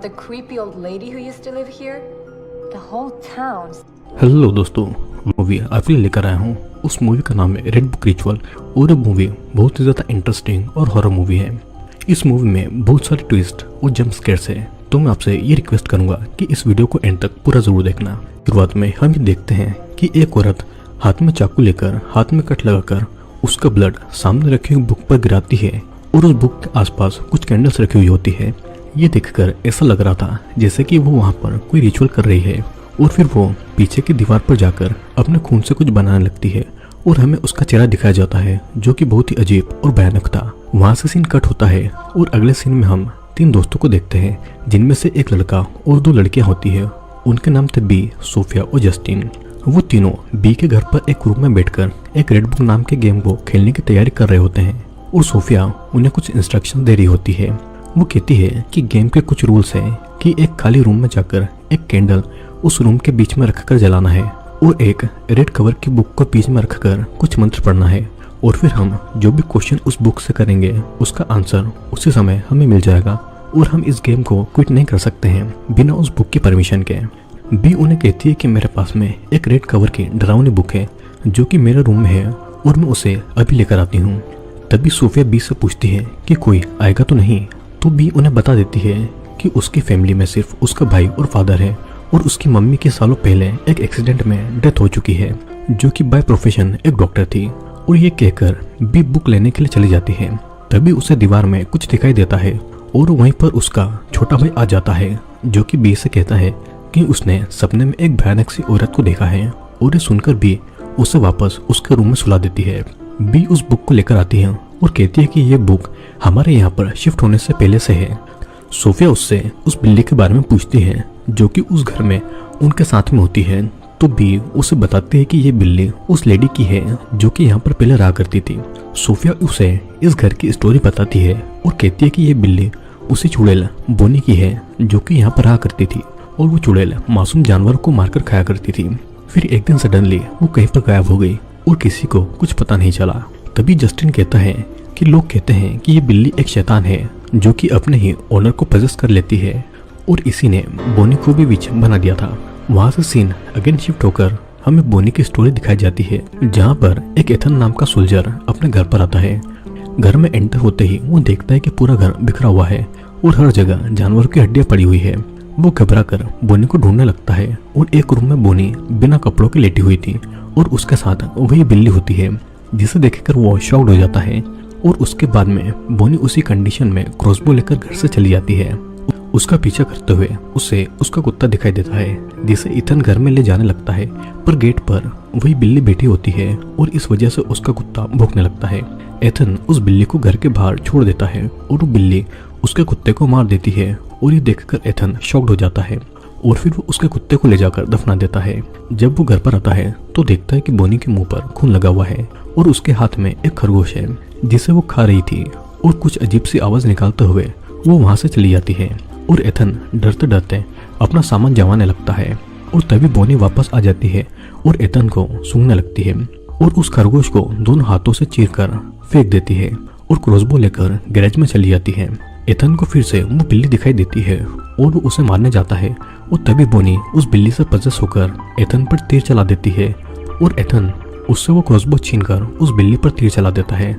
about the creepy old lady who used to live here? The whole town. Hello दोस्तों, movie आपके लिए लेकर आया हूँ। उस मूवी का नाम है रेड बुक रिचुअल और ये मूवी बहुत ही ज़्यादा इंटरेस्टिंग और हॉरर मूवी है। इस मूवी में बहुत सारे ट्विस्ट और जंप स्केयर्स है, तो मैं आपसे ये रिक्वेस्ट करूंगा कि इस वीडियो को एंड तक पूरा जरूर देखना। शुरुआत में हम ये देखते हैं कि एक औरत हाथ में चाकू लेकर हाथ में कट लगाकर उसका ब्लड सामने रखी हुई बुक पर गिराती है और उस बुक के आसपास कुछ कैंडल्स रखी हुई होती है। ये देखकर ऐसा लग रहा था जैसे कि वो वहाँ पर कोई रिचुअल कर रही है और फिर वो पीछे की दीवार पर जाकर अपने खून से कुछ बनाने लगती है और हमें उसका चेहरा दिखाया जाता है जो कि बहुत ही अजीब और भयानक था। वहाँ से सीन कट होता है और अगले सीन में हम 3 दोस्तों को देखते हैं, जिनमें से एक लड़का और 2 लड़कियां होती है। उनके नाम थे बी, सोफिया और जस्टिन। वो तीनों बी के घर पर एक रूम में बैठकर एक रेड बुक नाम के गेम को खेलने की तैयारी कर रहे होते हैं और सोफिया उन्हें कुछ इंस्ट्रक्शन दे रही होती है। वो कहती है कि गेम के कुछ रूल्स हैं कि एक खाली रूम में जाकर एक कैंडल उस रूम के बीच में रखकर जलाना है और एक रेड कवर की बुक को बीच में रखकर कुछ मंत्र पढ़ना है और फिर हम जो भी क्वेश्चन उस बुक से करेंगे उसका आंसर उसी समय हमें मिल जाएगा और हम इस गेम को क्विट नहीं कर सकते हैं बिना उस बुक की परमिशन के। बी उन्हें कहती है कि मेरे पास में एक रेड कवर की डरावनी बुक है जो कि मेरे रूम में है और मैं उसे अभी लेकर आती हूँ। तभी सोफिया बी से पूछती है कि कोई आएगा तो नहीं, तो बी उन्हें बता देती है कि उसकी फैमिली में सिर्फ उसका भाई और फादर है और उसकी मम्मी के सालों पहले एक एक्सीडेंट में डेथ हो चुकी है, जो कि बाय प्रोफेशन एक डॉक्टर थी। और ये कहकर बी बुक लेने के लिए चली जाती है। तभी उसे दीवार में कुछ दिखाई देता है और वहीं पर उसका छोटा भाई आ जाता है, जो कि बी से कहता है कि उसने सपने में एक भयानक सी औरत को देखा है और ये सुनकर बी उसे वापस उसके रूम में सुला देती है। बी उस बुक को लेकर आती है और कहती है कि ये बुक हमारे यहाँ पर शिफ्ट होने से पहले से है। सोफिया उससे उस बिल्ली के बारे में पूछती है जो कि उस घर में उनके साथ में होती है, तो बी उसे बताती है कि ये बिल्ली उस लेडी की है जो कि यहाँ पर पहले रहा करती थी। सोफिया उसे इस घर की स्टोरी बताती है और कहती है कि ये बिल्ली उसी चुड़ैल बोनी की है जो कि यहाँ पर रहा करती थी और वो चुड़ैल मासूम जानवर को मारकर खाया करती थी। फिर एक दिन सडनली वो कहीं पर गायब हो गई और किसी को कुछ पता नहीं चला। तभी जस्टिन कहता है कि लोग कहते हैं कि ये बिल्ली एक शैतान है जो कि अपने ही ओनर को पजेस कर लेती है और इसी ने बोनी को भी विच बना दिया था। वहाँ से सीन अगेन शिफ्ट होकर हमें बोनी की स्टोरी दिखाई जाती है, जहाँ पर एक एथन नाम का सोल्जर अपने घर पर आता है। घर में एंटर होते ही वो देखता है कि पूरा घर बिखरा हुआ है और हर जगह जानवरों की हड्डियां पड़ी हुई है। वो घबरा कर बोनी को ढूंढने लगता है और एक रूम में बोनी बिना कपड़ों के लेटी हुई थी और उसके साथ वही बिल्ली होती है, जिसे देखकर वो शॉक्ड हो जाता है और उसके बाद में बोनी उसी कंडीशन में क्रॉसबो लेकर घर से चली जाती है। उसका पीछा करते हुए उसे उसका कुत्ता दिखाई देता है जिसे इथन घर में ले जाने लगता है, पर गेट पर वही बिल्ली बैठी होती है और इस वजह से उसका कुत्ता भौंकने लगता है। एथन उस बिल्ली को घर के बाहर छोड़ देता है और वो बिल्ली उसके कुत्ते को मार देती है और ये देखकर एथन शॉक्ड हो जाता है और फिर वो उसके कुत्ते को ले जाकर दफना देता है। जब वो घर पर आता है तो देखता है कि बोनी के मुंह पर खून लगा हुआ है और उसके हाथ में एक खरगोश है जिसे वो खा रही थी और कुछ अजीब सी आवाज निकालते हुए वो वहां से चली जाती है और एथन डरते डरते अपना सामान जमाने लगता है और तभी बोनी वापस आ जाती है और एथन को सूंघने लगती है और उस खरगोश को दोनों हाथों से चीरकर फेंक देती है और क्रॉसबो लेकर गैरेज में चली जाती है। एथन को फिर से वो बिल्ली दिखाई देती है और वो उसे मारने जाता है और तभी बोनी उस बिल्ली से पजेस होकर एथन पर तीर चला देती है और एथन उससे वो क्रॉसबो छीनकर उस बिल्ली पर तीर चला देता है।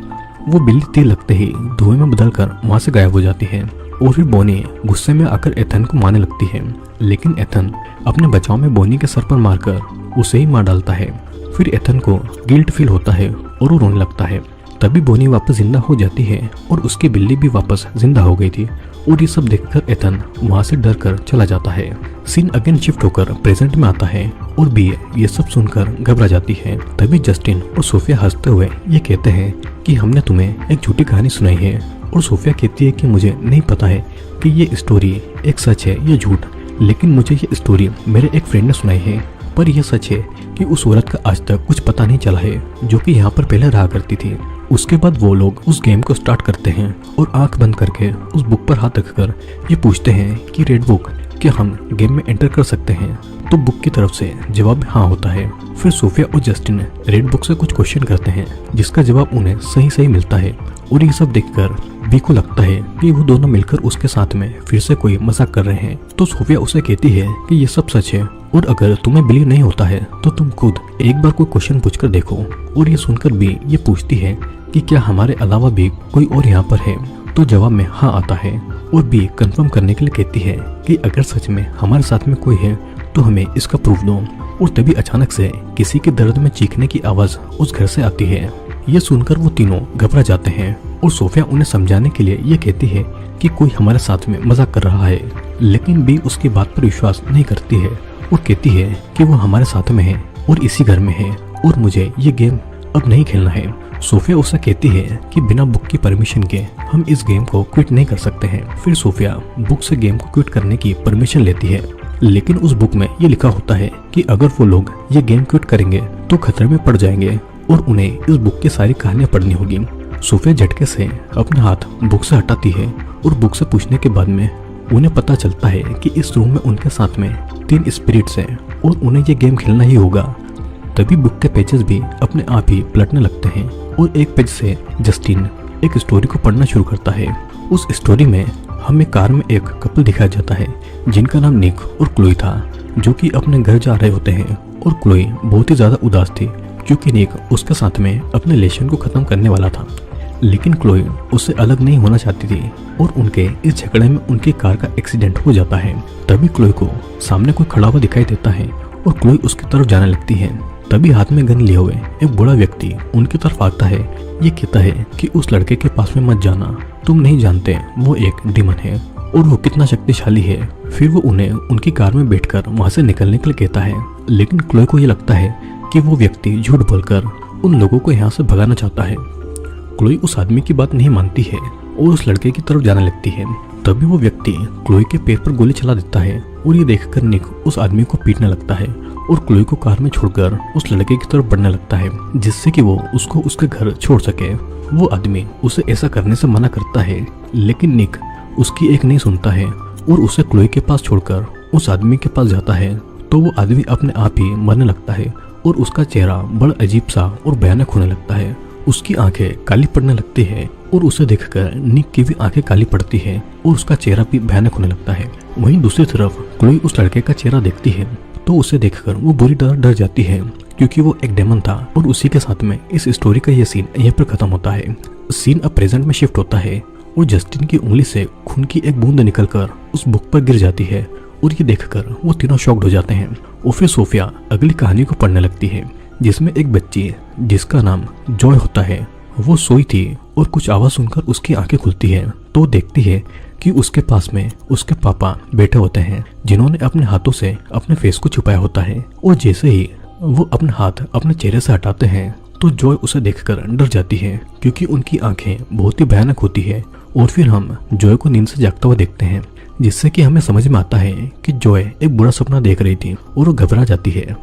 वो बिल्ली तीर लगते ही धुएं में बदलकर वहां से गायब हो जाती है और फिर बोनी गुस्से में आकर एथन को मारने लगती है, लेकिन एथन अपने बचाव में बोनी के सर पर मारकर उसे ही मार डालता है। फिर एथन को गिल्ट फील होता है और वो रोने लगता है। तभी बोनी वापस जिंदा हो जाती है और उसकी बिल्ली भी वापस जिंदा हो गई थी और ये सब देखकर एथन वहां से डर कर चला जाता है। सीन अगेन शिफ्ट होकर प्रेजेंट में आता है और बी ये सब सुनकर घबरा जाती है। तभी जस्टिन और सोफिया हंसते हुए ये कहते हैं कि हमने तुम्हें एक झूठी कहानी सुनाई है और सोफिया कहती है कि मुझे नहीं पता है कि ये स्टोरी एक सच है या झूठ, लेकिन मुझे ये स्टोरी मेरे एक फ्रेंड ने सुनाई है। पर यह सच है कि उस औरत का आज तक कुछ पता नहीं चला है जो कि यहाँ पर पहले रहा करती थी। उसके बाद वो लोग उस गेम को स्टार्ट करते हैं और आंख बंद करके उस बुक पर हाथ रखकर ये पूछते हैं कि रेड बुक, क्या हम गेम में एंटर कर सकते हैं? तो बुक की तरफ से जवाब हाँ होता है। फिर सोफिया और जस्टिन रेड बुक से कुछ क्वेश्चन करते हैं जिसका जवाब उन्हें सही सही मिलता है और ये सब देखकर बी को लगता है कि वो दोनों मिलकर उसके साथ में फिर से कोई मजाक कर रहे हैं। तो सोफिया उसे कहती है कि ये सब सच है और अगर तुम्हें बिलीव नहीं होता है तो तुम खुद एक बार कोई क्वेश्चन पूछकर देखो। और ये सुनकर बी ये पूछती है कि क्या हमारे अलावा भी कोई और यहाँ पर है। तो जवाब में हाँ आता है और बी कंफर्म करने के लिए कहती है कि अगर सच में हमारे साथ में कोई है तो हमें इसका प्रूफ दो। और तभी अचानक से किसी के दर्द में चीखने की आवाज उस घर से आती है। ये सुनकर वो तीनों घबरा जाते हैं और सोफिया उन्हें समझाने के लिए ये कहती है कि कोई हमारे साथ में मजाक कर रहा है, लेकिन बी उसकी बात पर विश्वास नहीं करती है और कहती है कि वो हमारे साथ में है और इसी घर में है और मुझे ये गेम अब नहीं खेलना है। सोफिया उसे कहती है कि बिना बुक की परमिशन के हम इस गेम को क्विट नहीं कर सकते हैं। फिर सोफिया बुक से गेम को क्विट करने की परमिशन लेती है, लेकिन उस बुक में ये लिखा होता है कि अगर वो लोग ये गेम क्विट करेंगे तो खतरे में पड़ जाएंगे और उन्हें इस बुक की सारी कहानियां पढ़नी होगी। सोफिया झटके से अपना हाथ बुक से हटाती है और बुक से पूछने के बाद में उन्हें पता चलता है कि इस रूम में उनके साथ में 3 स्पिरिट्स हैं और उन्हें ये गेम खेलना ही होगा। तभी बुक के पेजेस भी अपने आप ही पलटने लगते हैं और एक पेज से जस्टिन एक स्टोरी को पढ़ना शुरू करता है। उस स्टोरी में हमें कार में एक कपल दिखाया जाता है जिनका नाम निक और क्लोई था, जो कि अपने घर जा रहे होते हैं। और क्लोई बहुत ही ज्यादा उदास थी क्योंकि निक उसके साथ में अपने रिलेशन को खत्म करने वाला था, लेकिन क्लोई उससे अलग नहीं होना चाहती थी और उनके इस झगड़े में उनकी कार का एक्सीडेंट हो जाता है। तभी क्लोई को सामने कोई खड़ा हुआ दिखाई देता है और क्लोई उसकी तरफ जाने लगती है। तभी हाथ में गन लिए हुए एक बूढ़ा व्यक्ति उनकी तरफ आता है। ये कहता है कि उस लड़के के पास में मत जाना, तुम नहीं जानते वो एक डीमन है और वो कितना शक्तिशाली है। फिर वो उन्हें उनकी कार में बैठकर वहां से निकलने के लिए कहता है, लेकिन क्लोई को ये लगता है कि वो व्यक्ति झूठ बोलकर उन लोगों को यहाँ से भगाना चाहता है। क्लोई उस आदमी की बात नहीं मानती है और उस लड़के की तरफ जाने लगती है। तभी वो व्यक्ति क्लोई के पैर पर गोली चला देता है और ये देखकर निक उस आदमी को पीटने लगता है और क्लोई को कार में छोड़कर उस लड़के की तरफ बढ़ने लगता है, जिससे कि वो उसको उसके घर छोड़ सके। वो आदमी उसे ऐसा करने से मना करता है, लेकिन निक उसकी एक नहीं सुनता है और उसे क्लोई के पास छोड़कर उस आदमी के पास जाता है। तो वो आदमी अपने आप ही मरने लगता है और उसका चेहरा बड़ा अजीब सा और भयानक होने लगता है। उसकी आंखें काली पड़ने लगती है और उसे देखकर निक की भी आंखें काली पड़ती है और उसका चेहरा भी भयानक होने लगता है। वहीं दूसरी तरफ क्लोई उस लड़के का चेहरा देखती है तो उसे देखकर वो बुरी तरह डर जाती है, क्योंकि वो एक डेमन था। और उसी के साथ में इस स्टोरी का ये सीन यहीं पर खत्म होता है। सीन अब प्रेजेंट में शिफ्ट होता है और जस्टिन की उंगली से खून की एक बूंद निकलकर उस बुक पर गिर जाती है और ये देखकर वो तीनों शॉक्ड हो जाते हैं। और फिर सोफिया अगली कहानी को पढ़ने लगती है, जिसमें एक बच्ची जिसका नाम जॉय होता है वो सोई थी और कुछ आवाज सुनकर उसकी आंखें खुलती है तो देखती है कि उसके पास में उसके पापा बैठे होते हैं, जिन्होंने अपने हाथों से अपने फेस को छुपाया होता है। और जैसे ही वो अपने हाथ अपने चेहरे से हटाते हैं तो जॉय उसे देखकर डर जाती है, क्योंकि उनकी आंखें बहुत ही भयानक होती है। और फिर हम जॉय को नींद से जागता हुआ देखते हैं, जिससे कि हमें समझ में आता है कि जॉय एक बुरा सपना देख रही थी और वो घबरा जाती है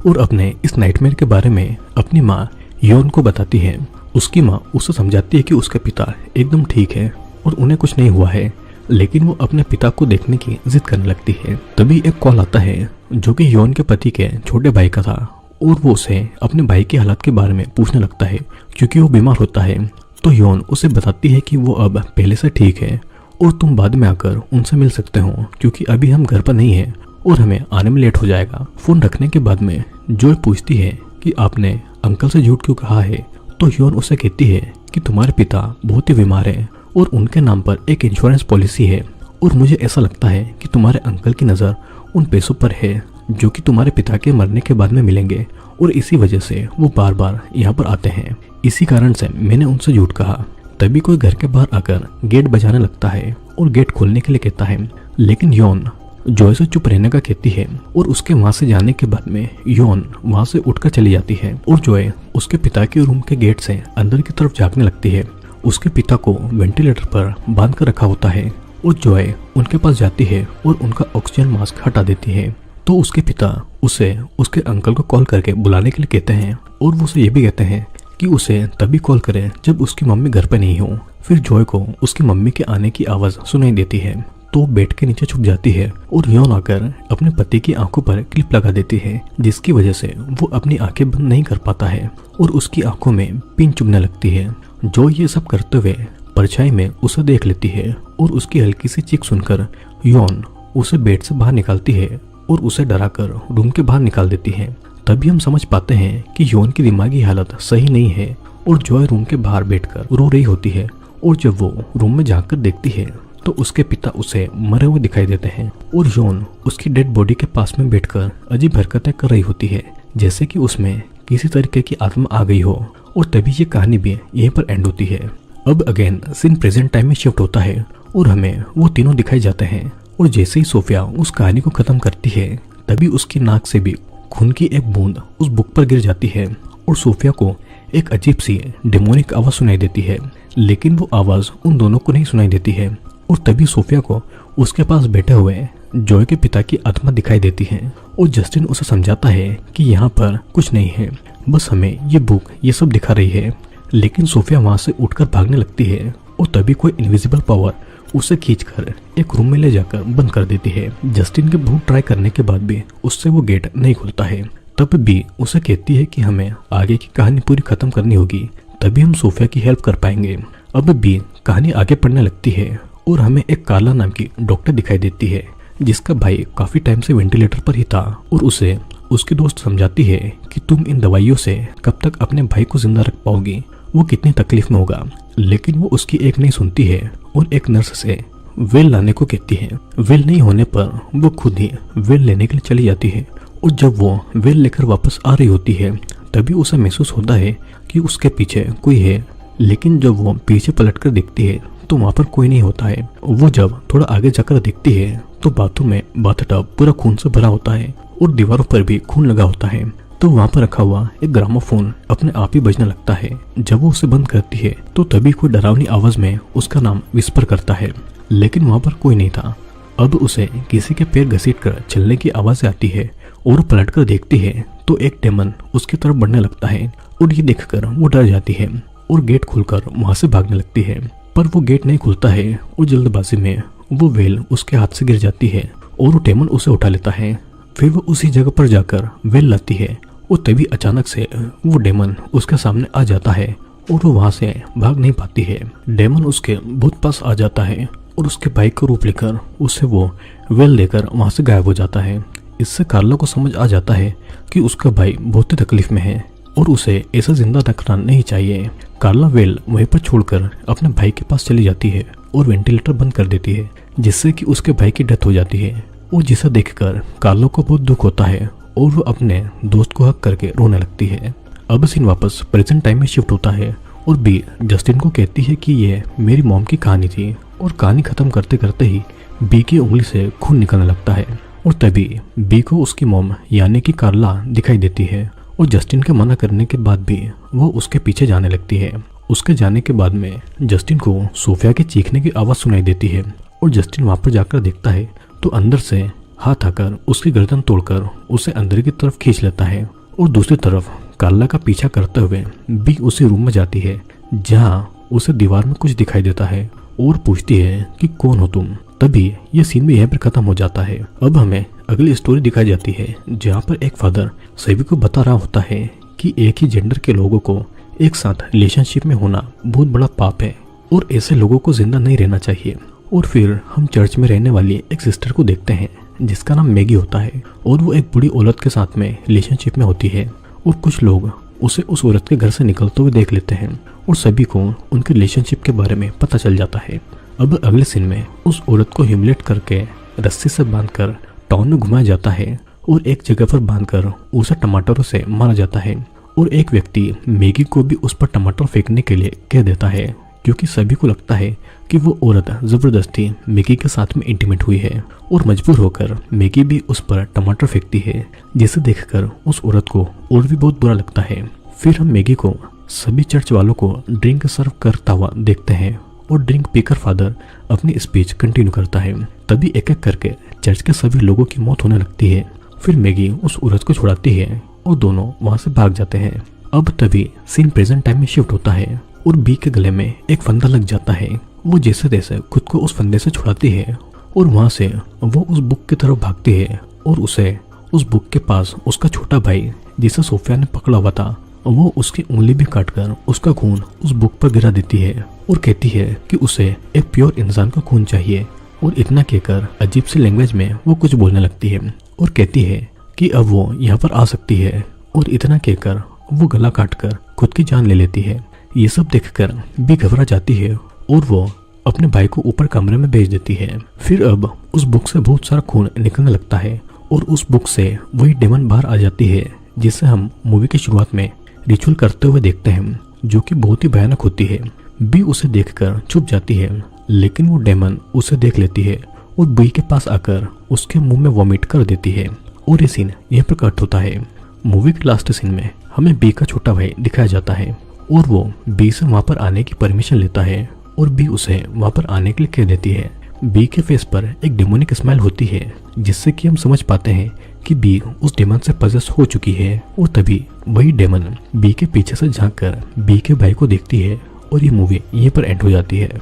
और अपने इस नाइटमेयर के बारे में अपनी माँ योन को बताती है। उसकी माँ उसे समझाती है कि उसके पिता एकदम ठीक है और उन्हें कुछ नहीं हुआ है, लेकिन वो अपने पिता को देखने की जिद करने लगती है। तभी एक कॉल आता है जो कि योन के पति के छोटे भाई का था और वो उसे अपने भाई की हालत के बारे में पूछने लगता है, क्योंकि वो बीमार होता है। तो योन उसे बताती है कि वो अब पहले से ठीक है और तुम बाद में आकर उनसे मिल सकते हो, क्योंकि अभी हम घर पर नहीं है और हमें आने में लेट हो जाएगा। फोन रखने के बाद में जॉय पूछती है कि आपने अंकल से झूठ क्यों कहा है। तो योन उसे कहती है कि तुम्हारे पिता बहुत ही बीमार है और उनके नाम पर एक इंश्योरेंस पॉलिसी है और मुझे ऐसा लगता है कि तुम्हारे अंकल की नज़र उन पैसों पर है जो कि तुम्हारे पिता के मरने के बाद में मिलेंगे और इसी वजह से वो बार बार यहाँ पर आते हैं। इसी कारण से मैंने उनसे झूठ कहा। तभी कोई घर के बाहर आकर गेट बजाने लगता है और गेट खोलने के लिए कहता है, लेकिन योन जॉय से चुप रहने का कहती है और उसके वहां से जाने के बाद में योन वहां से उठकर चली जाती है और जॉय उसके पिता के रूम के गेट से अंदर की तरफ झांकने लगती है। उसके पिता को वेंटिलेटर पर बांध कर रखा होता है और जॉय उनके पास जाती है और उनका ऑक्सीजन मास्क हटा देती है। तो उसके पिता उसे उसके अंकल को कॉल करके बुलाने के लिए कहते हैं और वो उसे ये भी कहते हैं कि उसे तभी कॉल करे जब उसकी मम्मी घर पर नहीं हो। फिर जॉय को उसकी मम्मी के आने की आवाज सुनाई देती है। तो बेड के नीचे छुप जाती है और यौन आकर अपने पति की आंखों पर क्लिप लगा देती है, जिसकी वजह से वो अपनी आंखें बंद नहीं कर पाता है और उसकी आंखों में पिन चुभने लगती है। जो ये सब करते हुए परछाई में उसे देख लेती है और उसकी हल्की सी चीख सुनकर यौन उसे बेड से बाहर निकालती है और उसे डराकर रूम के बाहर निकाल देती है। तभी हम समझ पाते हैं कि यौन की दिमागी हालत सही नहीं है और जॉय रूम के बाहर बैठकर रो रही होती है और जब वो रूम में जाकर देखती है तो उसके पिता उसे मरे हुए दिखाई देते हैं और यौन उसकी डेड बॉडी के पास में बैठकर अजीब हरकतें कर रही होती है, जैसे कि उसमें किसी तरीके की आत्मा आ गई हो। और तभी ये कहानी भी यहीं पर एंड होती है। अब अगेन सीन प्रेजेंट टाइम में शिफ्ट होता है और हमें वो तीनों दिखाई जाते हैं और जैसे ही सोफिया उस कहानी को खत्म करती है तभी उसकी नाक से भी खून की एक बूंद उस बुक पर गिर जाती है और सोफिया को एक अजीब सी डेमोनिक आवाज सुनाई देती है, लेकिन वो आवाज उन दोनों को नहीं सुनाई देती है। और तभी सोफिया को उसके पास बैठे हुए जॉय के पिता की आत्मा दिखाई देती है और जस्टिन उसे समझाता है कि यहाँ पर कुछ नहीं है, बस हमें ये बुक ये सब दिखा रही है। लेकिन सोफिया वहां से उठकर भागने लगती है और तभी कोई इनविजिबल पावर उसे खींचकर एक रूम में ले जाकर बंद कर देती है। जस्टिन के बहुत ट्राई करने के बाद भी उससे वो गेट नहीं खुलता है। तब भी उसे कहती है कि हमें आगे की कहानी पूरी खत्म करनी होगी, तभी हम सोफिया की हेल्प कर पाएंगे। अब भी कहानी आगे बढ़ने लगती है और हमें एक कार्ला नाम की डॉक्टर दिखाई देती है जिसका भाई काफी टाइम से वेंटिलेटर पर ही था और उसे उसकी दोस्त समझाती है कि तुम इन दवाइयों से कब तक अपने भाई को जिंदा रख पाओगी, वो कितनी तकलीफ में होगा। लेकिन वो उसकी एक नहीं सुनती है और एक नर्स से वेल लाने को कहती है। वेल नहीं होने पर वो खुद ही वेल लेने के लिए चली जाती है और जब वो वेल लेकर वापस आ रही होती है तभी उसे महसूस होता है कि उसके पीछे कोई है, लेकिन जब वो पीछे पलटकर देखती है तो वहाँ पर कोई नहीं होता है। वो जब थोड़ा आगे जाकर देखती है तो बाथरूम में बाथटब पूरा खून से भरा होता है और दीवारों पर भी खून लगा होता है। तो वहाँ पर रखा हुआ एक ग्रामोफोन अपने आप ही बजने लगता है। जब वो उसे बंद करती है तो तभी कोई डरावनी आवाज में उसका नाम विस्पर करता है, लेकिन वहाँ पर कोई नहीं था। अब उसे किसी के पैर घसीटकर चलने की आवाज आती है और पलटकर देखती है तो एक डेमन उसकी तरफ बढ़ने लगता है और ये देखकर वो डर जाती है और गेट खोलकर वहां से भागने लगती है। पर वो गेट नहीं खुलता है और जल्दबाजी में वो वेल उसके हाथ से गिर जाती है और वो डेमन उसे उठा लेता है। फिर वो उसी जगह पर जाकर वेल लाती है और तभी अचानक से वो डेमन उसके सामने आ जाता है और वो वहां से भाग नहीं पाती है। डेमन उसके बहुत पास आ जाता है और उसके भाई का रूप लेकर उसे वो वेल लेकर वहां से गायब हो जाता है। इससे कार्ला को समझ आ जाता है कि उसका भाई बहुत ही तकलीफ में है और उसे ऐसा जिंदा रखना नहीं चाहिए। कार्ला वेल वहीं पर छोड़कर अपने भाई के पास चली जाती है और वेंटिलेटर बंद कर देती है, जिससे कि उसके भाई की डेथ हो जाती है। और जिसे देखकर कार्ला को बहुत दुख होता है और वो अपने दोस्त को हक करके रोने लगती है। अब सीन वापस प्रेजेंट टाइम में शिफ्ट होता है और बी जस्टिन को कहती है कि ये मेरी मॉम की कहानी थी और कहानी खत्म करते करते ही बी की उंगली से खून निकलने लगता है और तभी बी को उसकी मॉम यानी कि कार्ला दिखाई देती है और जस्टिन के मना करने के बाद भी वो उसके पीछे जाने लगती है। उसके जाने के बाद में जस्टिन को सोफिया के चीखने की आवाज सुनाई देती है और जस्टिन वहां पर जाकर देखता है तो अंदर से हाथ आकर उसकी गर्दन तोड़कर उसे अंदर की तरफ खींच लेता है और दूसरी तरफ कार्ला का पीछा करते हुए बी उसी रूम में जाती है जहां उसे दीवार में कुछ दिखाई देता है और पूछती है कि कौन हो तुम। तभी ये सीन भी यहाँ पर खत्म हो जाता है। अब हमें अगली स्टोरी दिखाई जाती है जहाँ पर एक फादर सभी को बता रहा होता है कि एक ही जेंडर के लोगों को एक साथ रिलेशनशिप में होना बहुत बड़ा पाप है और ऐसे लोगों को जिंदा नहीं रहना चाहिए। और फिर हम चर्च में रहने वाली एक सिस्टर को देखते हैं जिसका नाम मैगी होता है और वो एक बुढ़ी औरत के साथ में रिलेशनशिप में होती है और कुछ लोग उसे उस औरत के घर से निकलते हुए देख लेते हैं और सभी को उनके रिलेशनशिप के बारे में पता चल जाता है। अब अगले सीन में उस औरत को ह्यूमिलेट करके रस्सी से बांधकर टाउन में घुमाया जाता है और एक जगह पर बांधकर उसे टमाटरों से मारा जाता है और एक व्यक्ति मैगी को भी उस पर टमाटर फेंकने के लिए कह देता है क्योंकि सभी को लगता है कि वो औरत जबरदस्ती मैगी के साथ में इंटीमेट हुई है और मजबूर होकर मैगी भी उस पर टमाटर फेंकती है, जिसे देखकर उस औरत को और भी बहुत बुरा लगता है। फिर हम मैगी को सभी चर्च वालों को ड्रिंक सर्व करता हुआ देखते हैं और ड्रिंक पीकर फादर अपनी स्पीच कंटिन्यू करता है। तभी एक एक करके चर्च के सभी लोगों की मौत होने लगती है। फिर मैगी उस औरत को छुड़ाती है और दोनों वहां से भाग जाते हैं। अब तभी सीन प्रेजेंट टाइम में शिफ्ट होता है और बी के गले में एक फंदा लग जाता है। वो जैसे तैसे खुद को उस फंदे से छुड़ाती है और वहाँ से वो उस बुक की तरफ भागती है और उसे उस बुक के पास उसका छोटा भाई जिसे सोफिया ने पकड़ा हुआ था वो उसकी उंगली भी काटकर उसका खून उस बुक पर गिरा देती है और कहती है कि उसे एक प्योर इंसान का खून चाहिए। और इतना कहकर अजीब सी लैंग्वेज में वो कुछ बोलने लगती है और कहती है कि अब वो यहाँ पर आ सकती है। और इतना कहकर वो गला काटकर खुद की जान ले लेती है। ये सब देखकर भी घबरा जाती है और वो अपने भाई को ऊपर कमरे में भेज देती है। फिर अब उस बुक से बहुत सारा खून निकलने लगता है और उस बुक से वही डेमन बाहर आ जाती है जिसे हम मूवी की शुरुआत में रिचुअल करते हुए देखते हैं, जो कि बहुत ही भयानक होती है। बी उसे देखकर छुप जाती है, लेकिन वो डेमन उसे देख लेती है और बी के पास आकर उसके मुंह में वॉमिट कर देती है। और ये सीन यहीं पर कट होता है। मूवी के लास्ट सीन में हमें बी का छोटा भाई दिखाया जाता है और वो बी से वहां पर आने की परमिशन लेता है और बी उसे वहां पर आने के लिए कह देती है। बी के फेस पर एक डेमोनिक स्माइल होती है जिससे कि हम समझ पाते हैं कि बी उस डेमन से पजेस हो चुकी है। और तभी वही डेमन बी के पीछे से झांककर बी के भाई को देखती है और ये मूवी यहीं पर एंड हो जाती है।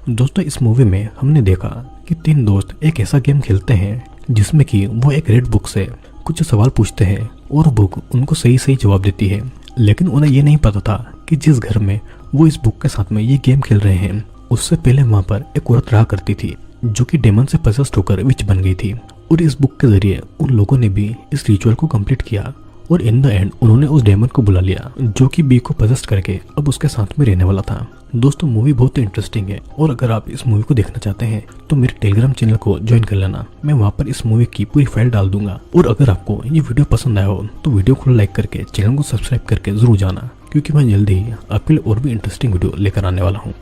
दोस्तों, इस मूवी में हमने देखा कि 3 दोस्त एक ऐसा गेम खेलते हैं जिसमें कि वो एक रेड बुक से कुछ सवाल पूछते हैं और बुक उनको सही सही जवाब देती है। लेकिन उन्हें ये नहीं पता था कि जिस घर में वो इस बुक के साथ में ये गेम खेल रहे हैं उससे पहले वहां पर एक औरत रहा करती थी जो कि डेमन से पजेस्ड होकर विच बन गई थी। और इस बुक के जरिए उन लोगों ने भी इस रिचुअल को कंप्लीट किया और इन द एंड उन्होंने उस डेमन को बुला लिया जो कि बी को पजेस्ट करके अब उसके साथ में रहने वाला था। दोस्तों, मूवी बहुत ही इंटरेस्टिंग है और अगर आप इस मूवी को देखना चाहते हैं तो मेरे टेलीग्राम चैनल को ज्वाइन कर लेना। मैं वहाँ पर इस मूवी की पूरी फाइल डाल दूंगा। और अगर आपको ये वीडियो पसंद आया हो तो वीडियो को लाइक करके चैनल को सब्सक्राइब करके जरूर जाना, क्योंकि मैं जल्दी ही आपके लिए और भी इंटरेस्टिंग वीडियो लेकर आने वाला हूँ।